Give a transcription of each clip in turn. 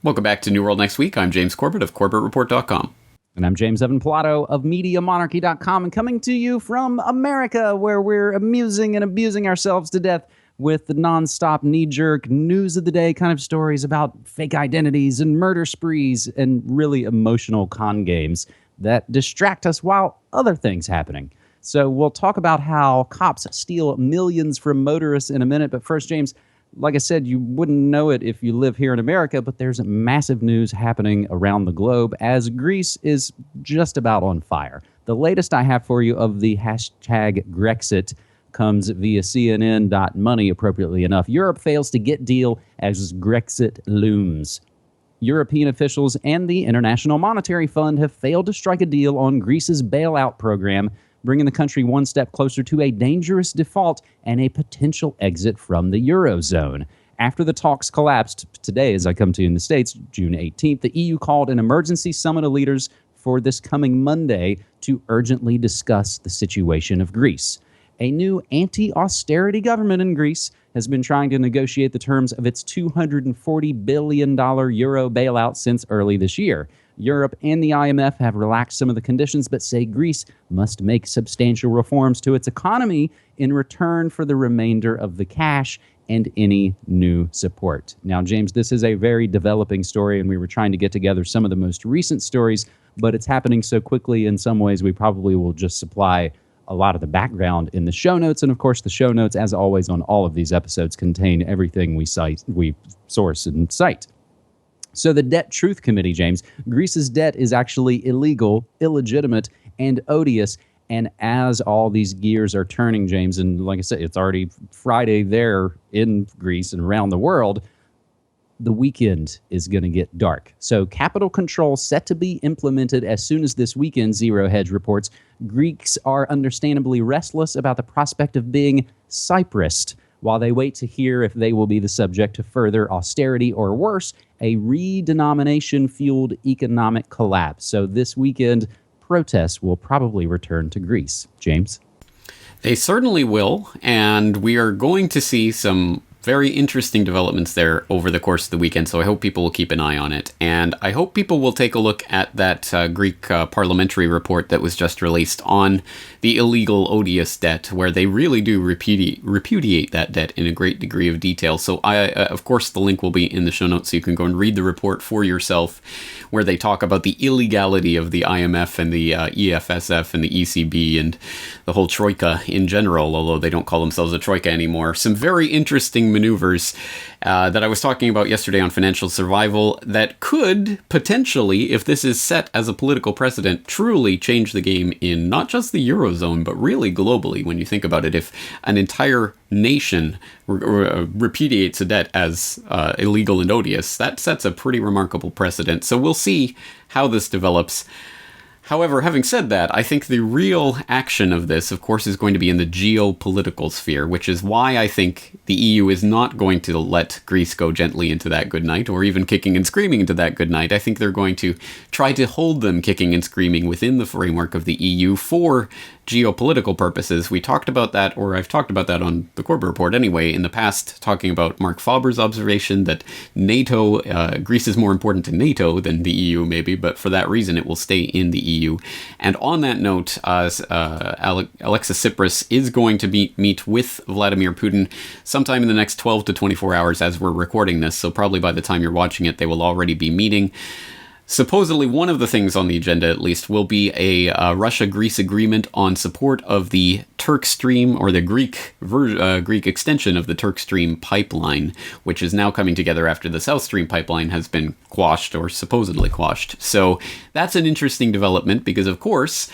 Welcome back to New World Next Week. I'm James Corbett of CorbettReport.com. And I'm James Evan Pilato of MediaMonarchy.com, and coming to you from America, where we're amusing and abusing ourselves to death with the nonstop knee-jerk news of the day kind of stories about fake identities and murder sprees and really emotional con games that distract us while other things happening. So we'll talk about how cops steal millions from motorists in a minute. But first, James, like I said, you wouldn't know it if you live here in America, but there's massive news happening around the globe as Greece is just about on fire. The latest I have for you of the hashtag Grexit comes via CNN.money, appropriately enough. Europe fails to get deal as Grexit looms. European officials and the International Monetary Fund have failed to strike a deal on Greece's bailout program, bringing the country one step closer to a dangerous default and a potential exit from the Eurozone. After the talks collapsed today, as I come to you in the States, June 18th, the EU called an emergency summit of leaders for this coming Monday to urgently discuss the situation of Greece. A new anti-austerity government in Greece has been trying to negotiate the terms of its $240 billion euro bailout since early this year. Europe and the IMF have relaxed some of the conditions, but say Greece must make substantial reforms to its economy in return for the remainder of the cash and any new support. Now, James, this is a very developing story, and we were trying to get together some of the most recent stories, but it's happening so quickly in some ways we probably will just supply a lot of the background in the show notes. And of course, the show notes, as always on all of these episodes, contain everything we source and cite. So the Debt Truth Committee, James, Greece's debt is actually illegal, illegitimate, and odious. And as all these gears are turning, James, and like I said, it's already Friday there in Greece and around the world, the weekend is going to get dark. So capital control set to be implemented as soon as this weekend, Zero Hedge reports. Greeks are understandably restless about the prospect of being Cyprused, while they wait to hear if they will be the subject to further austerity or worse, a redenomination-fueled economic collapse. So this weekend, protests will probably return to Greece. James? They certainly will, and we are going to see some very interesting developments there over the course of the weekend, so I hope people will keep an eye on it. And I hope people will take a look at that Greek parliamentary report that was just released on the illegal, odious debt, where they really do repudiate that debt in a great degree of detail. So, of course, the link will be in the show notes, so you can go and read the report for yourself, where they talk about the illegality of the IMF and the EFSF and the ECB and the whole troika in general, although they don't call themselves a troika anymore. Some very interesting maneuvers that I was talking about yesterday on Financial Survival that could potentially, if this is set as a political precedent, truly change the game in not just the Eurozone, but really globally. When you think about it, if an entire nation repudiates a debt as illegal and odious, that sets a pretty remarkable precedent. So we'll see how this develops. However, having said that, I think the real action of this, of course, is going to be in the geopolitical sphere, which is why I think the EU is not going to let Greece go gently into that good night, or even kicking and screaming into that good night. I think they're going to try to hold them kicking and screaming within the framework of the EU for geopolitical purposes. We talked about that, or I've talked about that on the Corbett Report anyway, in the past, talking about Mark Faber's observation that NATO, Greece is more important to NATO than the EU maybe, but for that reason it will stay in the EU. And on that note, Alexis Tsipras is going to meet with Vladimir Putin sometime in the next 12 to 24 hours as we're recording this, so probably by the time you're watching it, they will already be meeting. Supposedly, one of the things on the agenda, at least, will be a Russia-Greece agreement on support of the Turk Stream, or the Greek extension of the Turk Stream pipeline, which is now coming together after the South Stream pipeline has been quashed, or supposedly quashed. So that's an interesting development because, of course,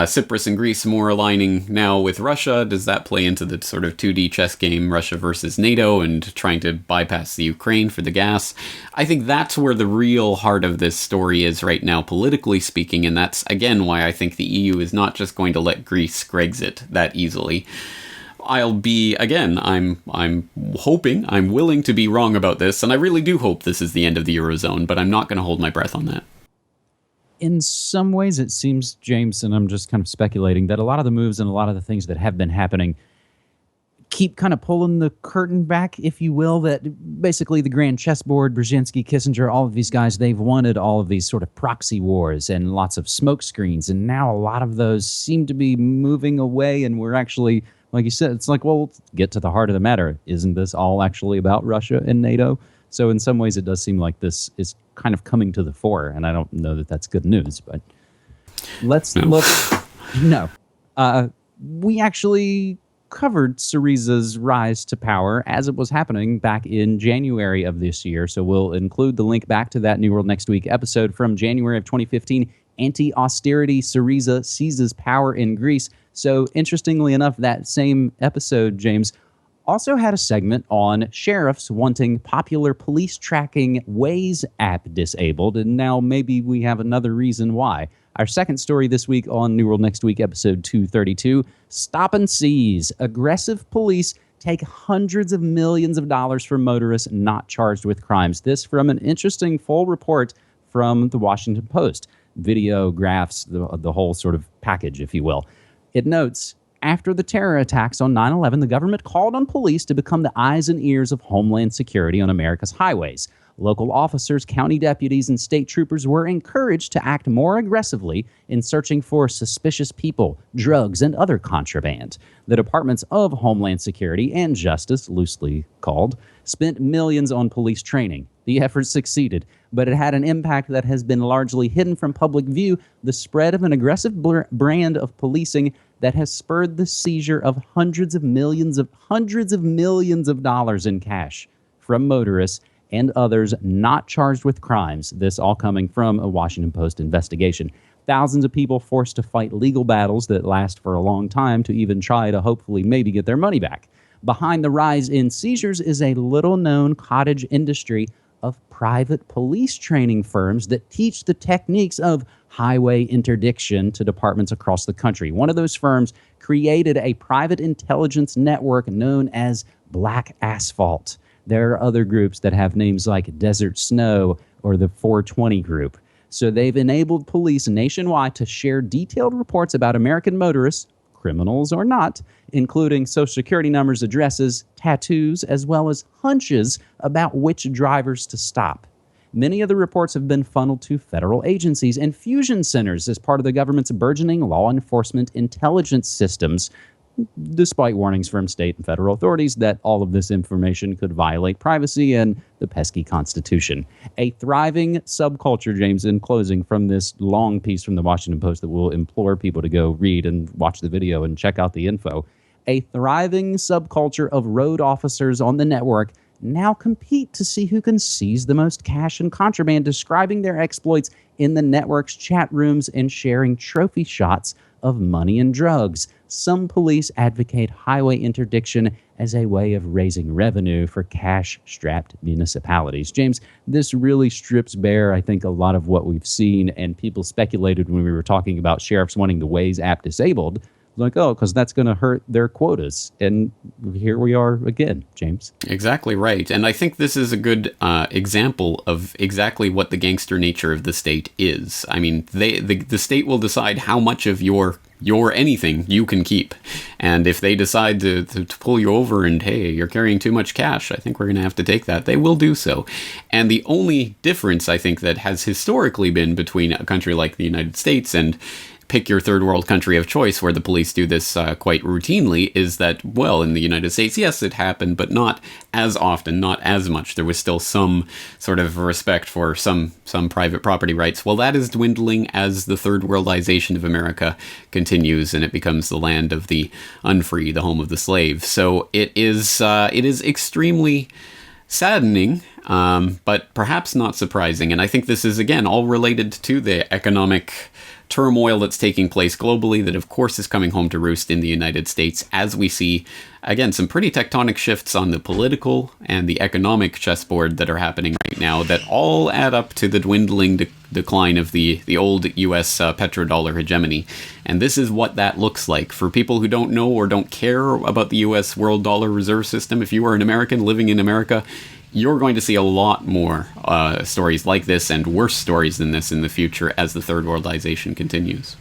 Cyprus and Greece more aligning now with Russia. Does that play into the sort of 2D chess game, Russia versus NATO, and trying to bypass the Ukraine for the gas? I think that's where the real heart of this story is right now, politically speaking, and that's, again, why I think the EU is not just going to let Greece Grexit that easily. I'm hoping, I'm willing to be wrong about this, and I really do hope this is the end of the Eurozone, but I'm not going to hold my breath on that. In some ways, it seems, James, and I'm just kind of speculating, that a lot of the moves and a lot of the things that have been happening keep kind of pulling the curtain back, if you will, that basically the grand chessboard, Brzezinski, Kissinger, all of these guys, they've wanted all of these sort of proxy wars and lots of smoke screens. And now a lot of those seem to be moving away. And we're actually, like you said, it's like, well, let's get to the heart of the matter. Isn't this all actually about Russia and NATO? So in some ways, it does seem like this is kind of coming to the fore. And I don't know that that's good news, but let's look. No. We actually covered Syriza's rise to power as it was happening back in January of this year. So we'll include the link back to that New World Next Week episode from January of 2015, Anti-Austerity, Syriza Seizes Power in Greece. So interestingly enough, that same episode, James, also had a segment on sheriffs wanting popular police tracking Waze app disabled. And now maybe we have another reason why. Our second story this week on New World Next Week, episode 232, Stop and Seize. Aggressive police take hundreds of millions of dollars from motorists not charged with crimes. This from an interesting full report from the Washington Post. Video, graphs, the whole sort of package, if you will. It notes, after the terror attacks on 9/11, the government called on police to become the eyes and ears of Homeland Security on America's highways. Local officers, county deputies, and state troopers were encouraged to act more aggressively in searching for suspicious people, drugs, and other contraband. The Departments of Homeland Security and Justice, loosely called, spent millions on police training. The effort succeeded, but it had an impact that has been largely hidden from public view: the spread of an aggressive brand of policing that has spurred the seizure of hundreds of millions of dollars in cash from motorists and others not charged with crimes. This all coming from a Washington Post investigation. Thousands of people forced to fight legal battles that last for a long time to even try to hopefully maybe get their money back. Behind the rise in seizures is a little-known cottage industry of private police training firms that teach the techniques of highway interdiction to departments across the country. One of those firms created a private intelligence network known as Black Asphalt. There are other groups that have names like Desert Snow or the 420 Group. So they've enabled police nationwide to share detailed reports about American motorists, criminals or not, including social security numbers, addresses, tattoos, as well as hunches about which drivers to stop. Many of the reports have been funneled to federal agencies and fusion centers as part of the government's burgeoning law enforcement intelligence systems, despite warnings from state and federal authorities that all of this information could violate privacy and the pesky Constitution. A thriving subculture, James, in closing, from this long piece from the Washington Post that we'll implore people to go read and watch the video and check out the info. A thriving subculture of road officers on the network now compete to see who can seize the most cash and contraband, describing their exploits in the network's chat rooms and sharing trophy shots of money and drugs. Some police advocate highway interdiction as a way of raising revenue for cash-strapped municipalities. James, this really strips bare, I think, a lot of what we've seen, and people speculated when we were talking about sheriffs wanting the Waze app disabled, like, oh, because that's going to hurt their quotas. And here we are again, James. Exactly right. And I think this is a good example of exactly what the gangster nature of the state is. I mean, the state will decide how much of your anything you can keep. And if they decide to pull you over and, hey, you're carrying too much cash, I think we're going to have to take that, they will do so. And the only difference, I think, that has historically been between a country like the United States and pick your third world country of choice where the police do this quite routinely is that, well, in the United States, yes, it happened, but not as often, not as much. There was still some sort of respect for some private property rights. Well, that is dwindling as the third worldization of America continues and it becomes the land of the unfree, the home of the slave. So it is extremely saddening, but perhaps not surprising. And I think this is, again, all related to the economic turmoil that's taking place globally that, of course, is coming home to roost in the United States as we see, again, some pretty tectonic shifts on the political and the economic chessboard that are happening right now that all add up to the dwindling decline of the old U.S. petrodollar hegemony. And this is what that looks like. For people who don't know or don't care about the U.S. world dollar reserve system, if you are an American living in America, you're going to see a lot more stories like this and worse stories than this in the future as the third worldization continues.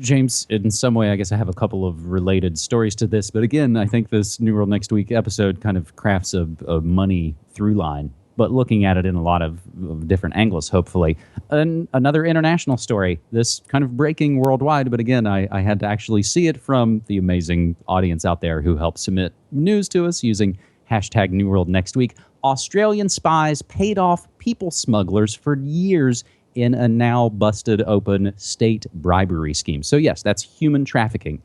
James, in some way, I guess I have a couple of related stories to this. But again, I think this New World Next Week episode kind of crafts a money through line, but looking at it in a lot of different angles, hopefully. And another international story, this kind of breaking worldwide. But again, I had to actually see it from the amazing audience out there who helped submit news to us using hashtag New World Next Week. Australian spies paid off people smugglers for years in a now busted open state bribery scheme. So yes, that's human trafficking.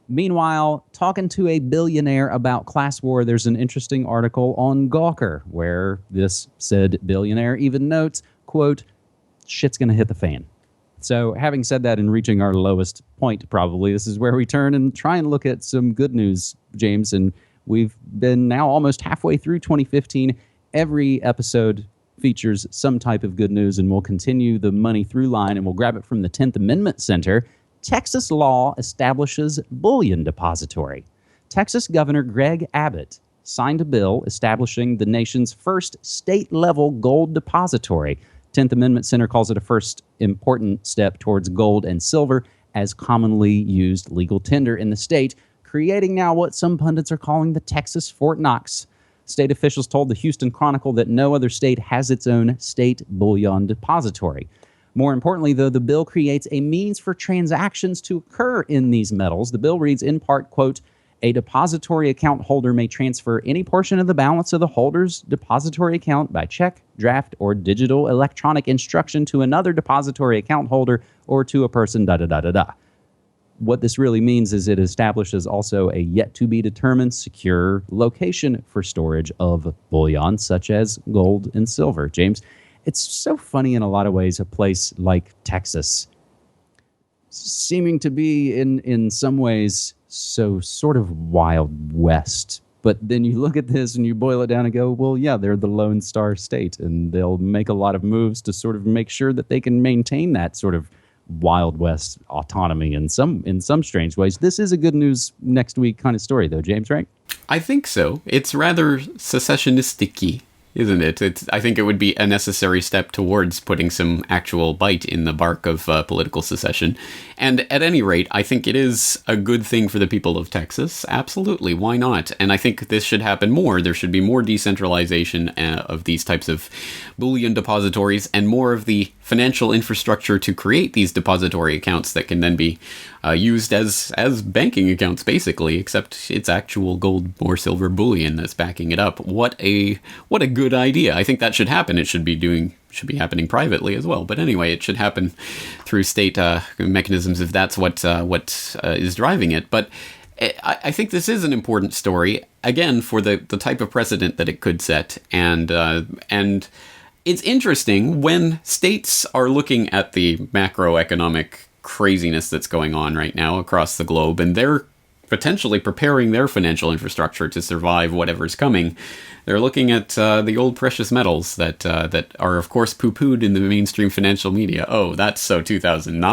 Meanwhile, talking to a billionaire about class war, there's an interesting article on Gawker where this said billionaire even notes, quote, shit's going to hit the fan. So having said that and reaching our lowest point, probably, this is where we turn and try and look at some good news, James. And we've been now almost halfway through 2015. Every episode features some type of good news, and we'll continue the money through line, and we'll grab it from the 10th Amendment Center. Texas law establishes bullion depository. Texas Governor Greg Abbott signed a bill establishing the nation's first state-level gold depository. 10th Amendment Center calls it a first important step towards gold and silver as commonly used legal tender in the state, creating now what some pundits are calling the Texas Fort Knox. State officials told the Houston Chronicle that no other state has its own state bullion depository. More importantly, though, the bill creates a means for transactions to occur in these metals. The bill reads in part, quote, a depository account holder may transfer any portion of the balance of the holder's depository account by check, draft, or digital electronic instruction to another depository account holder or to a person, da-da-da-da-da. What this really means is it establishes also a yet-to-be-determined secure location for storage of bullion, such as gold and silver. James, it's so funny in a lot of ways, a place like Texas, seeming to be in some ways so sort of Wild West. But then you look at this and you boil it down and go, well, yeah, they're the Lone Star State, and they'll make a lot of moves to sort of make sure that they can maintain that sort of Wild West autonomy in some strange ways. This is a good news next week kind of story, though, James, right? I think so. It's rather secessionistic-y, isn't it? I think it would be a necessary step towards putting some actual bite in the bark of political secession. And at any rate, I think it is a good thing for the people of Texas. Absolutely. Why not? And I think this should happen more. There should be more decentralization of these types of bullion depositories and more of the financial infrastructure to create these depository accounts that can then be used as banking accounts, basically, except it's actual gold or silver bullion that's backing it up. What a good idea. I think that should happen. It should be happening privately as well. But anyway, it should happen through state mechanisms if that's what is driving it. But I think this is an important story, again, for the type of precedent that it could set. And it's interesting when states are looking at the macroeconomic craziness that's going on right now across the globe, and they're potentially preparing their financial infrastructure to survive whatever's coming. They're looking at the old precious metals that are, of course, poo-pooed in the mainstream financial media. Oh, that's so 2009.